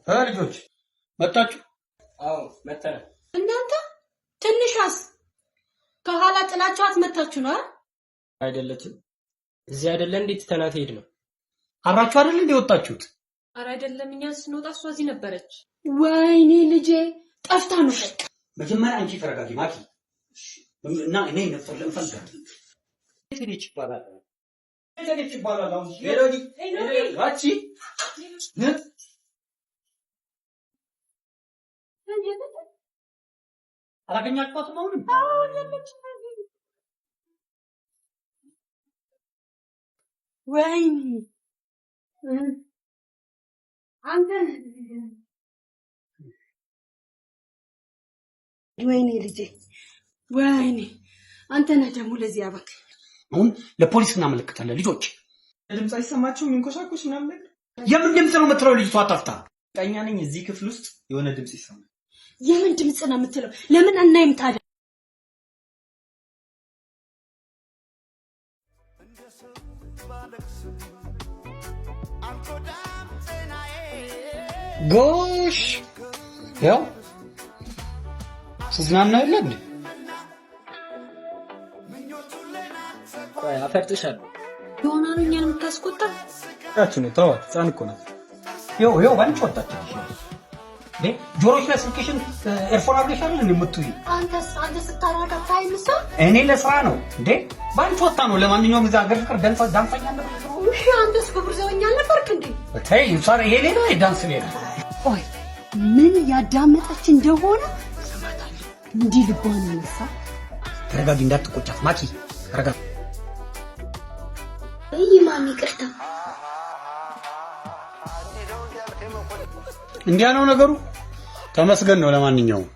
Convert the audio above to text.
ልጆች መጣችሁ? አዎ መጣን። እናንተ ትንሿስ ከኋላ ጥላቻት መጣችሁ ነው አይደለችም? እዚህ አይደለ እንዴት ተናት ሄድ ነው? አብራችሁ አይደል እንዴ ወጣችሁት? አረ አይደለም፣ እኛ ስንወጣ እሷ እዚህ ነበረች። ወይኔ ልጄ ጠፍታ ነው። በቃ መጀመሪያ አንቺ ተረጋጊ ማኪ እና እኔ እንፈልጋለን። እኔ ይችላል አሁን ሄሎዲ ዋቺ አላገኛችኋትም? አሁንም ወይኔ አንተ ወይኔ ልጄ ወይኔ አንተ ነህ ደግሞ ለዚህ ያበቃ። አሁን ለፖሊስ እናመለክታለን። ልጆች ድምጽ አይሰማችሁም? የሚንኮሻኮሽ ምናምን ነገር የምን ድምጽ ነው የምትለው? ልጅቷ አጣፍታ ቀኛ ነኝ። እዚህ ክፍል ውስጥ የሆነ ድምጽ ይሰማል። የምን ድምጽ ነው የምትለው? ለምን አናይም ታዲያ? ጎሽ ያው ስዝናና የለ እንዴ? ቆይ አፈርጥሻለሁ። የሆነ ነው እኛን የምታስቆጣ ታችሁ ነው። ተዋት፣ ህፃን እኮ ናት። ይኸው ባንቺ ወጣች እንዴ? ጆሮሽ ላይ ስልክሽን ኤርፎን አድርገሻል እንዴ የምትውይ? አንተ ስታራዳ ታይምሳ እኔ ለስራ ነው እንዴ? ባንቺ ወጣ ነው። ለማንኛውም እዛ ሀገር ፍቅር ዳንሰኛ ነበር። እሺ አንተስ ክብር ዘበኛ ነበርክ እንዴ? ተይ እንሳር ይሄ ሌላ ዳንስ ሌላ። ቆይ ምን ያዳመጠች እንደሆነ ሰማታለሁ። እንዲህ ልቧን ነሳ። ተረጋጊ፣ እንዳትቆጫት ማኪ ተረጋጊ። ማሚ ይቅርታ። እንዲያ ነው ነገሩ። ተመስገን ነው። ለማንኛውም